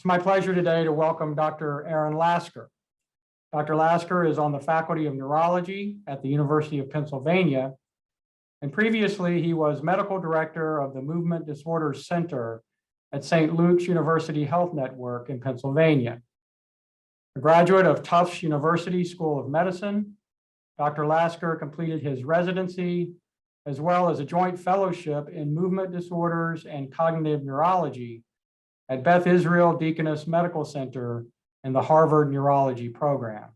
my pleasure today to welcome Dr. Aaron Lasker. Dr. Lasker is on the Faculty of Neurology at the University of Pennsylvania, and previously he was Medical Director of the Movement Disorders Center at St. Luke's University Health Network in Pennsylvania. A graduate of Tufts University School of Medicine, Dr. Lasker completed his residency as well as a joint fellowship in movement disorders and cognitive neurology at Beth Israel Deaconess Medical Center in the Harvard Neurology Program.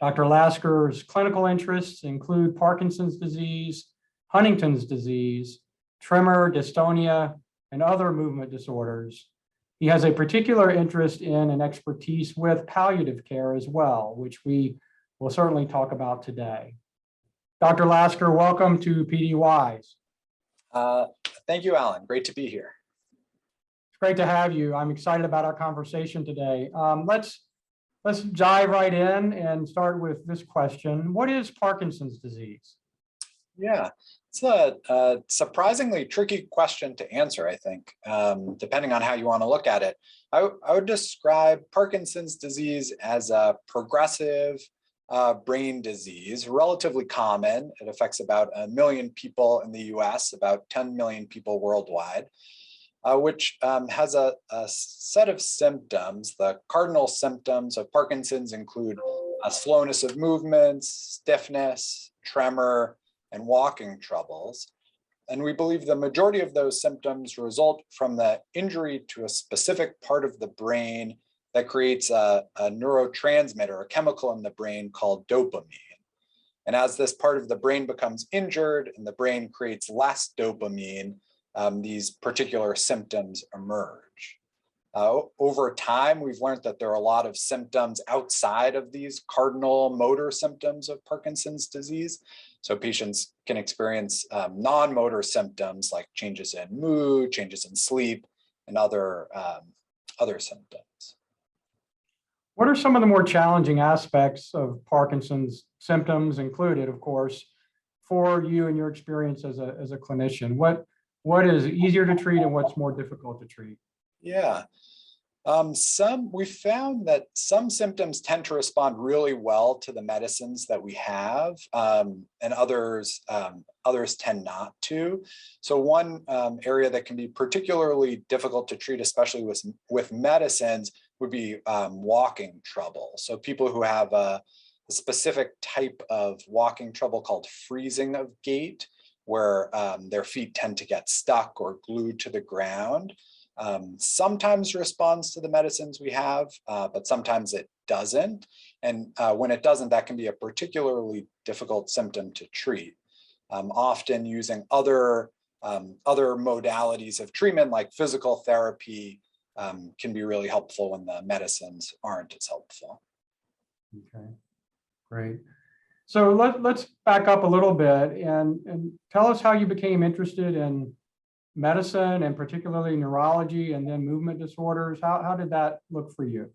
Dr. Lasker's clinical interests include Parkinson's disease, Huntington's disease, tremor, dystonia, and other movement disorders. He has a particular interest in and expertise with palliative care as well, which we will certainly talk about today. Dr. Lasker, welcome to PDWise. Thank you, Alan. Great to be here. It's great to have you. I'm excited about our conversation today. Let's dive right in and start with this question. What is Parkinson's disease? Yeah, it's a surprisingly tricky question to answer, I think, depending on how you want to look at it. I would describe Parkinson's disease as a progressive brain disease, relatively common. It affects about 1 million people in the US, about 10 million people worldwide, which has a set of symptoms. The cardinal symptoms of Parkinson's include slowness of movements, stiffness, tremor, and walking troubles. And we believe the majority of those symptoms result from the injury to a specific part of the brain that creates a neurotransmitter, a chemical in the brain called dopamine. And as this part of the brain becomes injured and the brain creates less dopamine, these particular symptoms emerge. Over time, we've learned that there are a lot of symptoms outside of these cardinal motor symptoms of Parkinson's disease. So patients can experience non-motor symptoms like changes in mood, changes in sleep, and other symptoms. What are some of the more challenging aspects of Parkinson's symptoms, included, of course, for you and your experience as a clinician? What is easier to treat and what's more difficult to treat? Yeah, we found that some symptoms tend to respond really well to the medicines that we have, and others tend not to. So one area that can be particularly difficult to treat, especially with medicines, would be walking trouble. So people who have a specific type of walking trouble called freezing of gait, where their feet tend to get stuck or glued to the ground, sometimes responds to the medicines we have, but sometimes it doesn't. And when it doesn't, that can be a particularly difficult symptom to treat. Often using other modalities of treatment like physical therapy can be really helpful when the medicines aren't as helpful. Okay, great. So let's back up a little bit and tell us how you became interested in medicine and particularly neurology and then movement disorders. How did that look for you?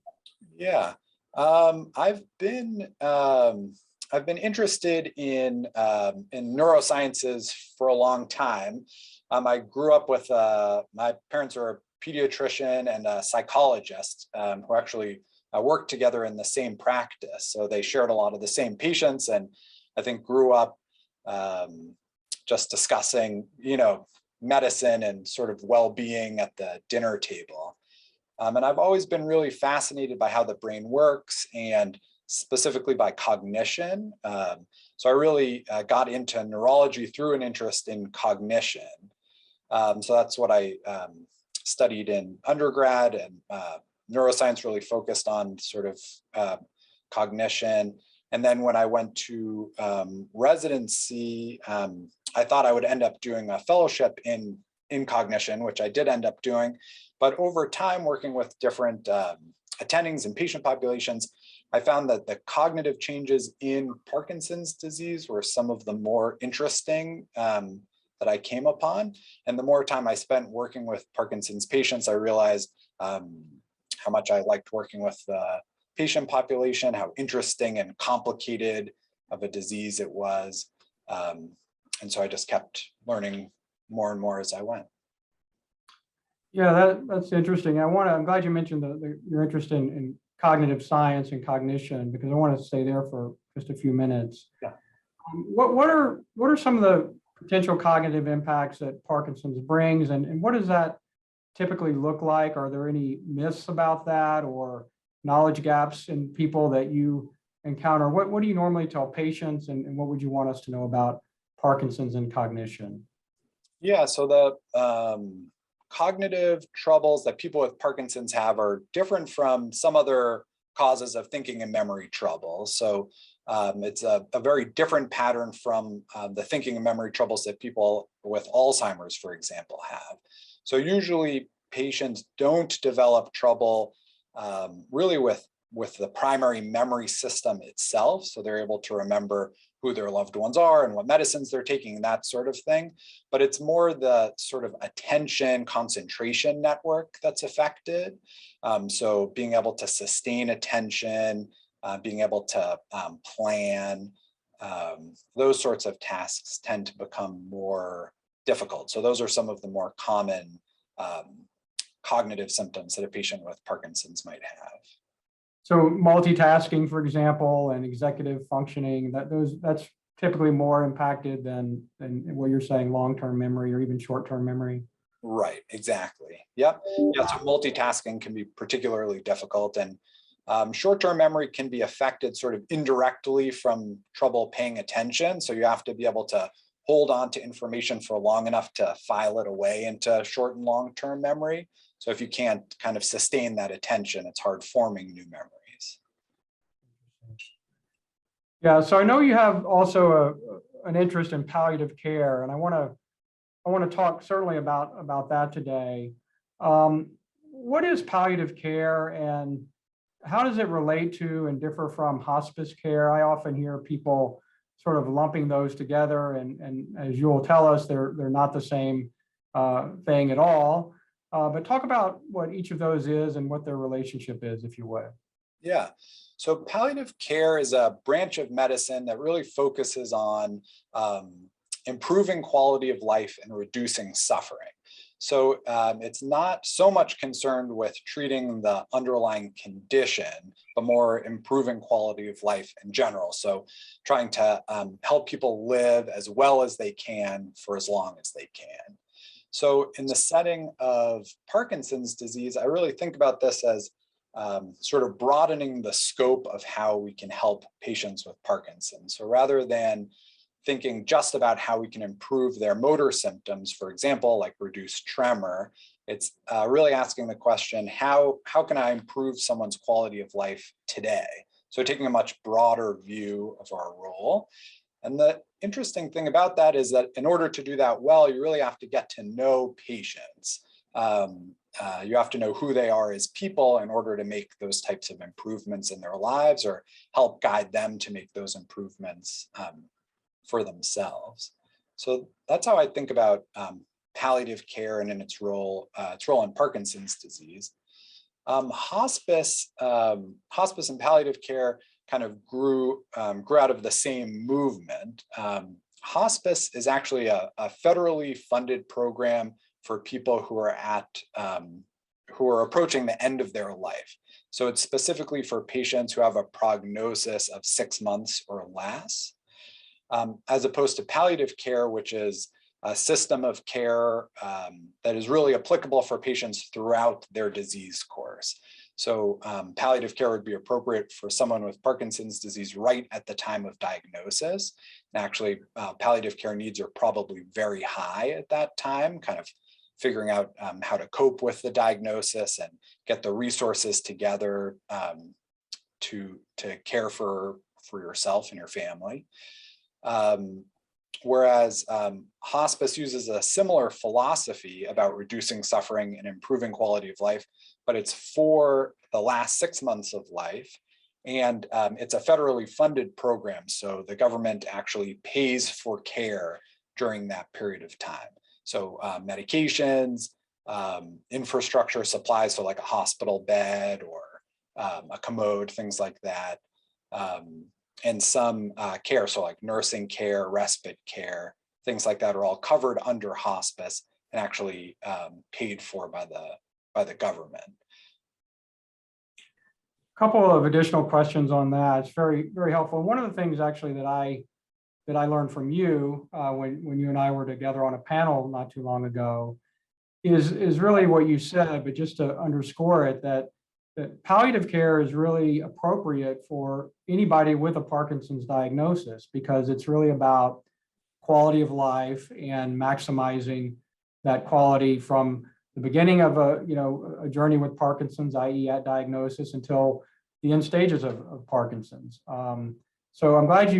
Yeah, I've been interested in neurosciences for a long time. I grew up with my parents were a pediatrician and a psychologist who actually worked together in the same practice. So they shared a lot of the same patients, and I think grew up just discussing, medicine and sort of well-being at the dinner table. And I've always been really fascinated by how the brain works and specifically by cognition. So I really got into neurology through an interest in cognition. So that's what I studied in undergrad, and neuroscience really focused on sort of cognition. And then when I went to residency, I thought I would end up doing a fellowship in cognition, which I did end up doing. But over time, working with different attendings and patient populations, I found that the cognitive changes in Parkinson's disease were some of the more interesting that I came upon. And the more time I spent working with Parkinson's patients, I realized how much I liked working with the patient population, how interesting and complicated of a disease it was. And so I just kept learning more and more as I went. Yeah, that's interesting. I'm glad you mentioned your interest in cognitive science and cognition, because I want to stay there for just a few minutes. Yeah. What are some of the potential cognitive impacts that Parkinson's brings, and what does that typically look like? Are there any myths about that or knowledge gaps in people that you encounter? What do you normally tell patients, and what would you want us to know about Parkinson's and cognition? Yeah, so the cognitive troubles that people with Parkinson's have are different from some other causes of thinking and memory trouble. So it's a very different pattern from the thinking and memory troubles that people with Alzheimer's, for example, have. So usually patients don't develop trouble really with the primary memory system itself. So they're able to remember who their loved ones are and what medicines they're taking and that sort of thing. But it's more the sort of attention concentration network that's affected. So being able to sustain attention, being able to plan, those sorts of tasks tend to become more difficult. So those are some of the more common cognitive symptoms that a patient with Parkinson's might have. So multitasking, for example, and executive functioning, that's typically more impacted than what you're saying, long-term memory or even short-term memory. Right, exactly. Yep. Yeah, so multitasking can be particularly difficult, and short-term memory can be affected sort of indirectly from trouble paying attention. So you have to be able to hold on to information for long enough to file it away into short and long-term memory. So if you can't kind of sustain that attention, it's hard forming new memories. Yeah, so I know you have also an interest in palliative care, and I want to talk certainly about that today. What is palliative care, and how does it relate to and differ from hospice care? I often hear people sort of lumping those together, and as you'll tell us, they're not the same thing at all. But talk about what each of those is and what their relationship is, if you would. Yeah. So palliative care is a branch of medicine that really focuses on improving quality of life and reducing suffering. So it's not so much concerned with treating the underlying condition, but more improving quality of life in general. So trying to help people live as well as they can for as long as they can. So in the setting of Parkinson's disease, I really think about this as sort of broadening the scope of how we can help patients with Parkinson's. So rather than thinking just about how we can improve their motor symptoms, for example, like reduce tremor, it's really asking the question, how can I improve someone's quality of life today? So taking a much broader view of our role. And the interesting thing about that is that in order to do that well, you really have to get to know patients. You have to know who they are as people in order to make those types of improvements in their lives or help guide them to make those improvements for themselves. So that's how I think about palliative care and in its role in Parkinson's disease. Hospice and palliative care kind of grew out of the same movement. Hospice is actually a federally funded program for people who are approaching the end of their life. So it's specifically for patients who have a prognosis of 6 months or less, as opposed to palliative care, which is a system of care that is really applicable for patients throughout their disease course. So palliative care would be appropriate for someone with Parkinson's disease right at the time of diagnosis. And actually, palliative care needs are probably very high at that time, kind of figuring out how to cope with the diagnosis and get the resources together to care for yourself and your family. Whereas hospice uses a similar philosophy about reducing suffering and improving quality of life, but it's for the last 6 months of life. And it's a federally funded program. So the government actually pays for care during that period of time. So medications, infrastructure supplies, so like a hospital bed or a commode, things like that. And some care, so like nursing care, respite care, things like that are all covered under hospice. actually paid for by the government. Couple of additional questions on that. It's very, very helpful. One of the things actually that I learned from you when you and I were together on a panel not too long ago is really what you said, but just to underscore it, that palliative care is really appropriate for anybody with a Parkinson's diagnosis, because it's really about quality of life and maximizing that quality from the beginning of a journey with Parkinson's, i.e. at diagnosis, until the end stages of Parkinson's. So I'm glad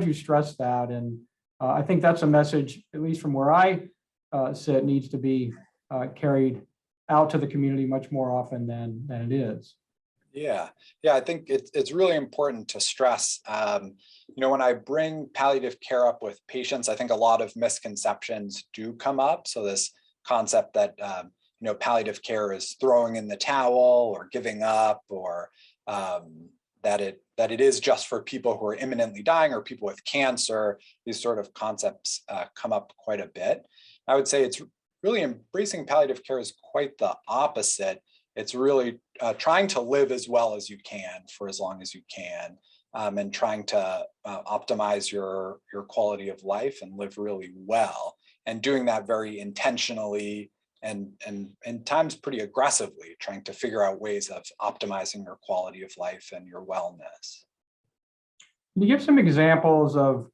you stressed that, and I think that's a message, at least from where I sit, needs to be carried out to the community much more often than it is. Yeah, I think it's really important to stress. When I bring palliative care up with patients, I think a lot of misconceptions do come up. So this concept that palliative care is throwing in the towel or giving up, or that it is just for people who are imminently dying or people with cancer. These sort of concepts come up quite a bit. I would say it's really embracing palliative care is quite the opposite. It's really trying to live as well as you can for as long as you can, and trying to optimize your quality of life and live really well, and doing that very intentionally and times pretty aggressively, trying to figure out ways of optimizing your quality of life and your wellness. Can you give some examples of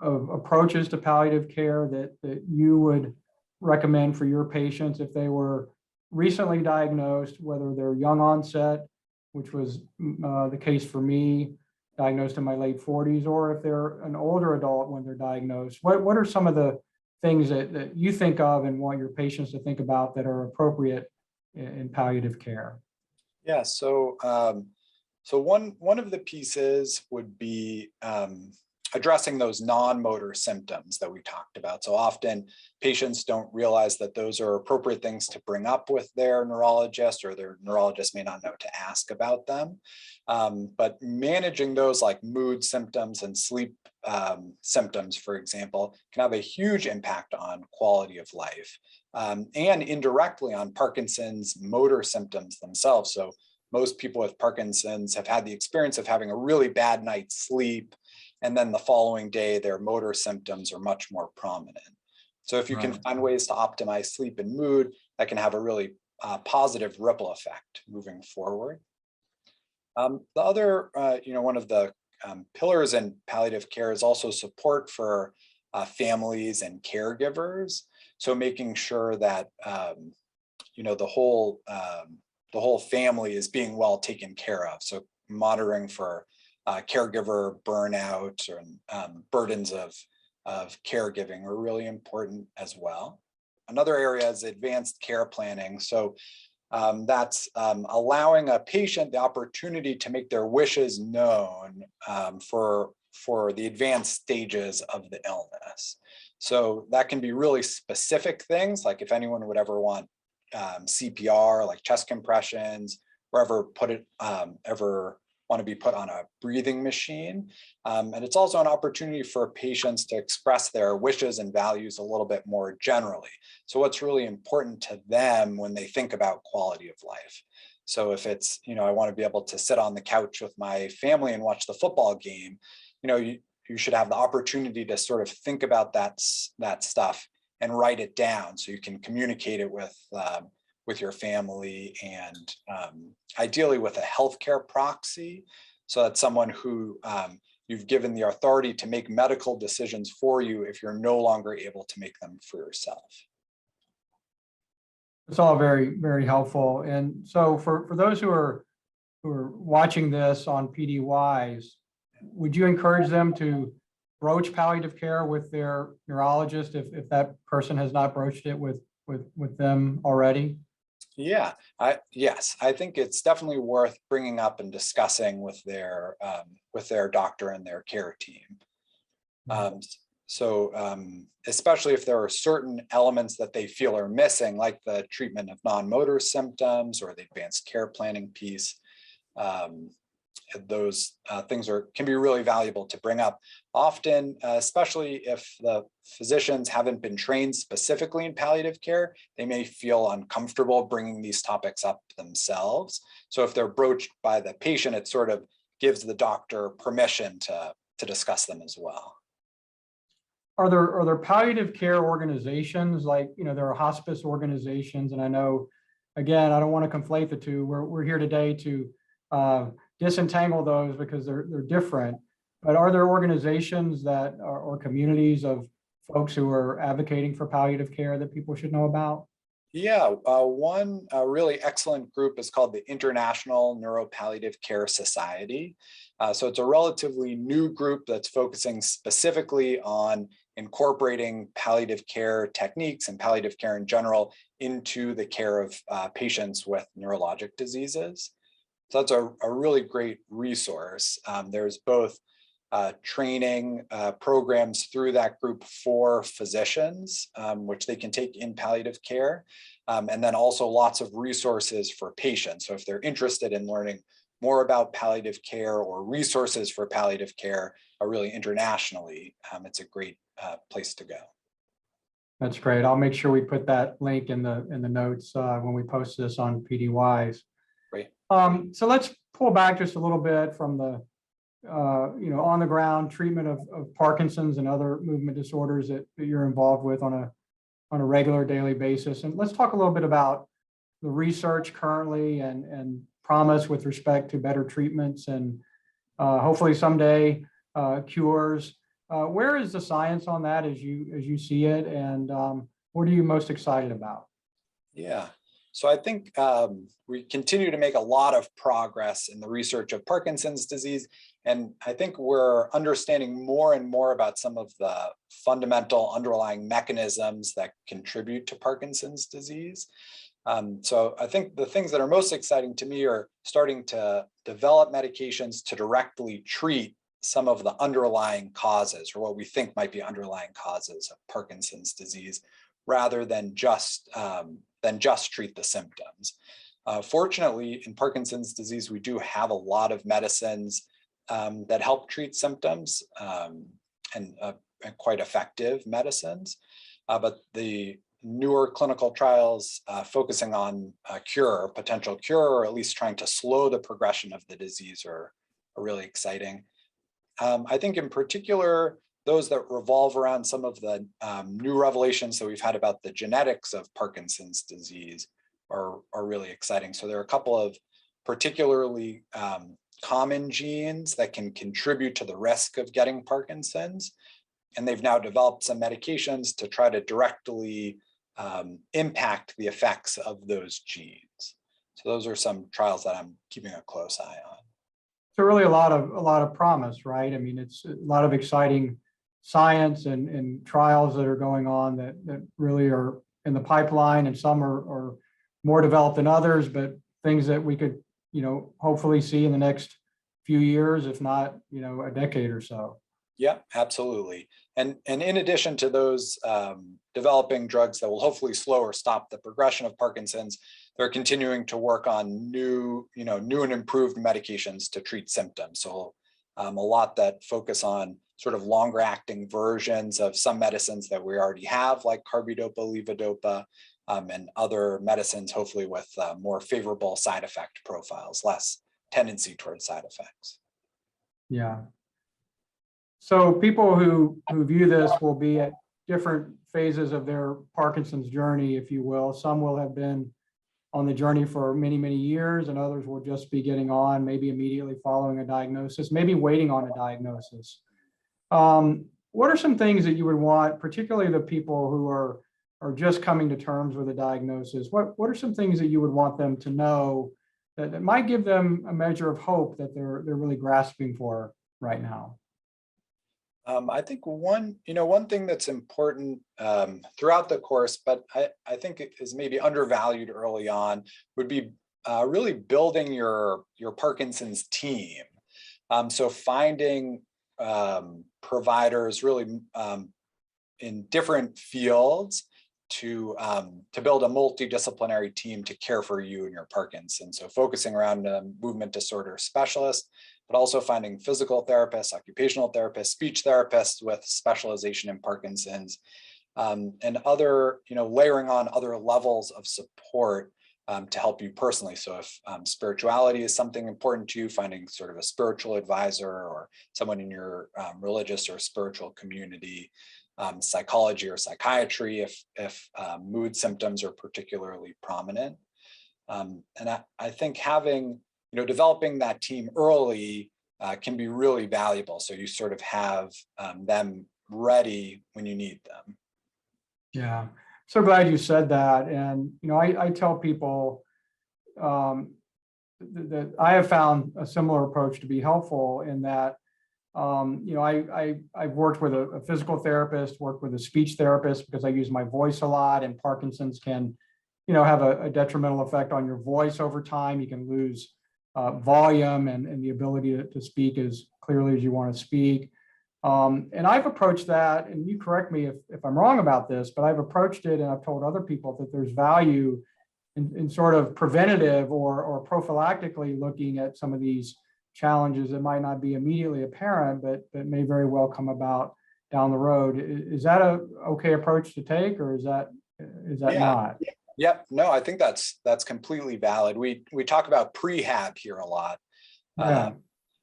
approaches to palliative care that you would recommend for your patients if they were recently diagnosed, whether they're young onset, which was the case for me, diagnosed in my late 40s, or if they're an older adult when they're diagnosed? What are some of the things that you think of and want your patients to think about that are appropriate in palliative care? Yeah, so one of the pieces would be addressing those non-motor symptoms that we talked about. So often patients don't realize that those are appropriate things to bring up with their neurologist, or their neurologist may not know to ask about them. But managing those, like mood symptoms and sleep symptoms, for example, can have a huge impact on quality of life, and indirectly on Parkinson's motor symptoms themselves. So most people with Parkinson's have had the experience of having a really bad night's sleep, and then the following day, their motor symptoms are much more prominent. So if you can find ways to optimize sleep and mood, that can have a really positive ripple effect moving forward. The other, one of the pillars in palliative care is also support for families and caregivers. So making sure that, the whole family is being well taken care of. So monitoring for caregiver burnout and burdens of caregiving are really important as well. Another area is advanced care planning. So that's allowing a patient the opportunity to make their wishes known for the advanced stages of the illness. So that can be really specific things, like if anyone would ever want CPR, like chest compressions, or ever want to be put on a breathing machine. And it's also an opportunity for patients to express their wishes and values a little bit more generally. So what's really important to them when they think about quality of life. So if it's, I want to be able to sit on the couch with my family and watch the football game, you should have the opportunity to sort of think about that stuff and write it down so you can communicate it with your family, and ideally with a healthcare proxy, so that's someone who you've given the authority to make medical decisions for you if you're no longer able to make them for yourself. It's all very, very helpful. And so for those who are watching this on PDYs, would you encourage them to broach palliative care with their neurologist if that person has not broached it with them already? Yeah, yes, I think it's definitely worth bringing up and discussing with their doctor and their care team. Especially if there are certain elements that they feel are missing, like the treatment of non-motor symptoms or the advanced care planning piece. those things can be really valuable to bring up. Often, especially if the physicians haven't been trained specifically in palliative care, they may feel uncomfortable bringing these topics up themselves. So if they're broached by the patient, it sort of gives the doctor permission to discuss them as well. Are there palliative care organizations, like, there are hospice organizations, and I know, again, I don't want to conflate the two. We're here today to disentangle those because they're different. But are there organizations that or communities of folks who are advocating for palliative care that people should know about? Yeah, one really excellent group is called the International Neuropalliative Care Society. So it's a relatively new group that's focusing specifically on incorporating palliative care techniques and palliative care in general into the care of patients with neurologic diseases. So that's a really great resource. There's both training programs through that group for physicians, which they can take in palliative care, and then also lots of resources for patients. So if they're interested in learning more about palliative care or resources for palliative care, really internationally, it's a great place to go. That's great. I'll make sure we put that link in the notes when we post this on PDYs. Great. So let's pull back just a little bit from the on the ground treatment of Parkinson's and other movement disorders that you're involved with on a regular daily basis. And let's talk a little bit about the research currently and promise with respect to better treatments and hopefully someday cures. Where is the science on that as you see it, and what are you most excited about? Yeah. So I think we continue to make a lot of progress in the research of Parkinson's disease. And I think we're understanding more and more about some of the fundamental underlying mechanisms that contribute to Parkinson's disease. So I think the things that are most exciting to me are starting to develop medications to directly treat some of the underlying causes, or what we think might be underlying causes of Parkinson's disease, rather than just treat the symptoms. Fortunately, in Parkinson's disease, we do have a lot of medicines that help treat symptoms and quite effective medicines. But the newer clinical trials focusing on a cure, potential cure, or at least trying to slow the progression of the disease are really exciting. I think in particular, those that revolve around some of the new revelations that we've had about the genetics of Parkinson's disease are really exciting. So there are a couple of particularly common genes that can contribute to the risk of getting Parkinson's. And they've now developed some medications to try to directly impact the effects of those genes. So those are some trials that I'm keeping a close eye on. So really a lot of promise, right? I mean, it's a lot of exciting science and trials that are going on that really are in the pipeline, and some are more developed than others, but things that we could, hopefully see in the next few years, if not, a decade or so. Yeah, absolutely. And in addition to those developing drugs that will hopefully slow or stop the progression of Parkinson's, they're continuing to work on new and improved medications to treat symptoms. So a lot that focus on sort of longer acting versions of some medicines that we already have, like carbidopa, levodopa, and other medicines, hopefully with more favorable side effect profiles, less tendency towards side effects. Yeah. So people who view this will be at different phases of their Parkinson's journey, if you will. Some will have been on the journey for many, many years, and others will just be getting on, maybe immediately following a diagnosis, maybe waiting on a diagnosis. What are some things that you would want, particularly the people who are just coming to terms with a diagnosis? What are some things that you would want them to know that might give them a measure of hope that they're really grasping for right now? I think one thing that's important throughout the course, but I think it is maybe undervalued early on, would be really building your Parkinson's team. So finding providers really in different fields to build a multidisciplinary team to care for you and your Parkinson's. So focusing around a movement disorder specialist, but also finding physical therapists, occupational therapists, speech therapists with specialization in Parkinson's, and other, layering on other levels of support to help you personally. So if spirituality is something important to you, finding sort of a spiritual advisor or someone in your religious or spiritual community, psychology or psychiatry if mood symptoms are particularly prominent. And I think having, developing that team early can be really valuable. So you sort of have them ready when you need them. Yeah, so glad you said that. And, I tell people that I have found a similar approach to be helpful in that, I've worked with a physical therapist, worked with a speech therapist because I use my voice a lot, and Parkinson's can, have a detrimental effect on your voice over time. You can lose volume and the ability to speak as clearly as you want to speak. And I've approached that, and you correct me if I'm wrong about this, but I've approached it and I've told other people that there's value in sort of preventative or prophylactically looking at some of these challenges that might not be immediately apparent, but may very well come about down the road. Is that a okay approach to take, or is that not? Yep. No, I think that's completely valid. We talk about prehab here a lot. Yeah.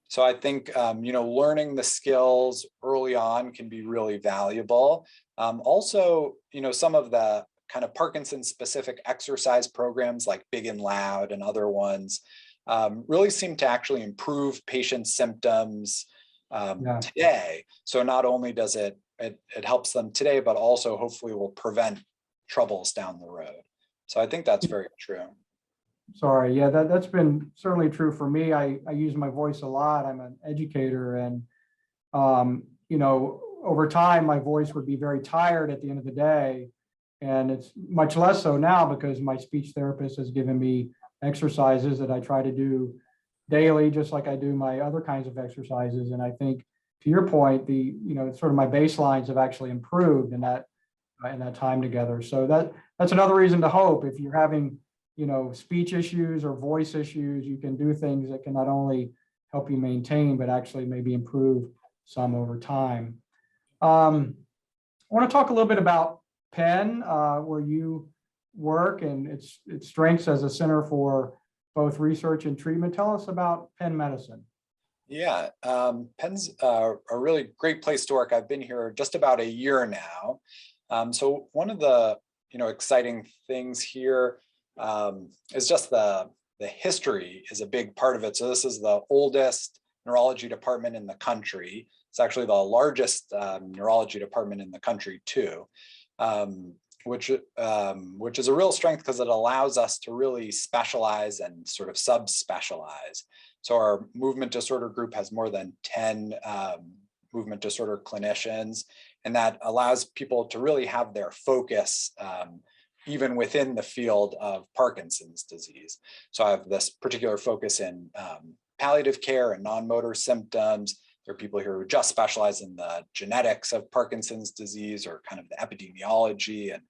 So I think, learning the skills early on can be really valuable. Also, some of the kind of Parkinson's specific exercise programs like Big and Loud and other ones really seem to actually improve patients' symptoms today. So not only does it helps them today, but also hopefully will prevent troubles down the road. So I think that's very true. Sorry, yeah, that's been certainly true for me. I use my voice a lot. I'm an educator, and over time my voice would be very tired at the end of the day, and it's much less so now because my speech therapist has given me exercises that I try to do daily, just like I do my other kinds of exercises. And I think, to your point, sort of my baselines have actually improved in that time together. So that's another reason to hope. If you're having speech issues or voice issues, you can do things that can not only help you maintain, but actually maybe improve some over time. I want to talk a little bit about Penn, where you work, and its strengths as a center for both research and treatment. Tell us about Penn Medicine. Yeah, Penn's a really great place to work. I've been here just about a year now. So one of the exciting things here is just the history is a big part of it. So this is the oldest neurology department in the country. It's actually the largest neurology department in the country too, which is a real strength because it allows us to really specialize and sort of subspecialize. So our movement disorder group has more than 10 movement disorder clinicians, and that allows people to really have their focus even within the field of Parkinson's disease. So I have this particular focus in palliative care and non-motor symptoms. There are people here who just specialize in the genetics of Parkinson's disease or kind of the epidemiology and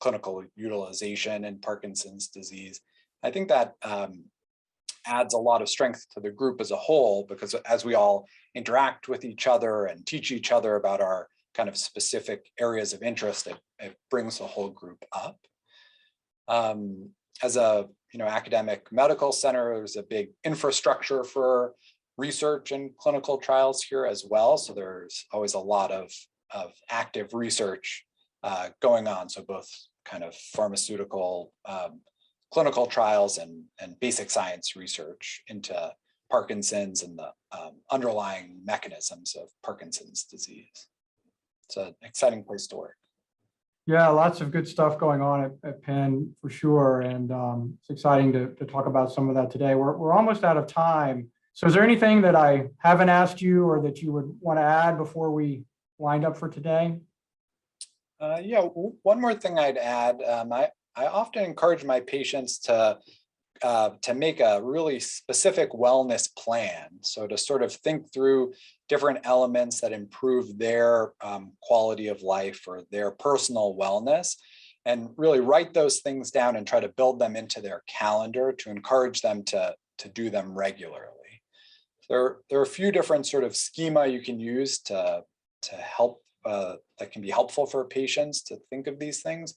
clinical utilization in Parkinson's disease. I think that adds a lot of strength to the group as a whole, because as we all interact with each other and teach each other about our kind of specific areas of interest, it brings the whole group up. As a academic medical center, there's a big infrastructure for research and clinical trials here as well. So there's always a lot of active research going on. So both kind of pharmaceutical clinical trials and basic science research into Parkinson's and the underlying mechanisms of Parkinson's disease. It's an exciting place to work. Yeah, lots of good stuff going on at Penn for sure. And it's exciting to talk about some of that today. We're almost out of time. So is there anything that I haven't asked you or that you would want to add before we wind up for today? Yeah, one more thing I'd add. I often encourage my patients to make a really specific wellness plan. So to sort of think through different elements that improve their quality of life or their personal wellness, and really write those things down and try to build them into their calendar to encourage them to do them regularly. There are a few different sort of schema you can use to help that can be helpful for patients to think of these things.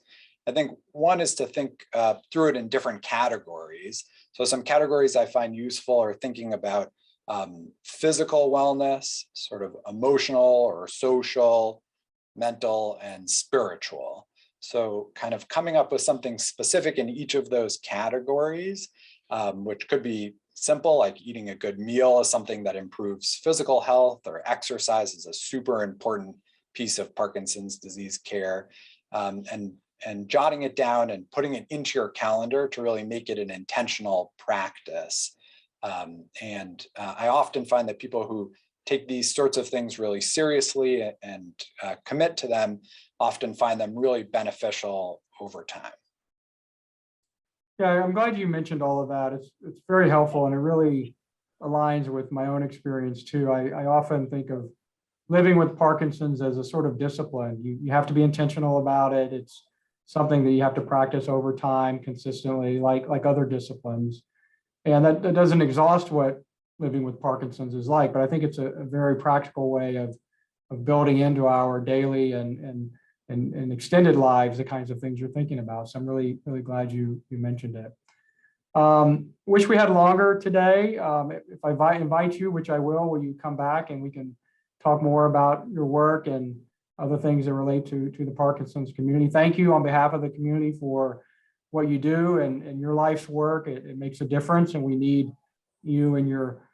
I think one is to think through it in different categories. So some categories I find useful are thinking about physical wellness, sort of emotional or social, mental, and spiritual. So kind of coming up with something specific in each of those categories, which could be simple, like eating a good meal is something that improves physical health, or exercise is a super important piece of Parkinson's disease care, and jotting it down and putting it into your calendar to really make it an intentional practice. I often find that people who take these sorts of things really seriously and commit to them often find them really beneficial over time. Yeah, I'm glad you mentioned all of that. It's very helpful, and it really aligns with my own experience too. I often think of living with Parkinson's as a sort of discipline. You have to be intentional about it. It's something that you have to practice over time consistently, like other disciplines. And that doesn't exhaust what living with Parkinson's is like, but I think it's a very practical way of building into our daily and extended lives the kinds of things you're thinking about. So I'm really glad you mentioned it. Wish we had longer today. If I invite you, which I will you come back and we can talk more about your work and other things that relate to the Parkinson's community. Thank you on behalf of the community for what you do and your life's work. It makes a difference, and we need you and your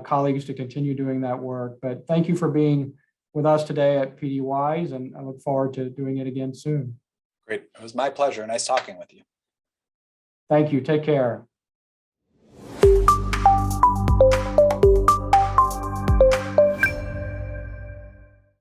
colleagues to continue doing that work. But thank you for being with us today at PDWise, and I look forward to doing it again soon. Great. It was my pleasure. Nice talking with you. Thank you. Take care.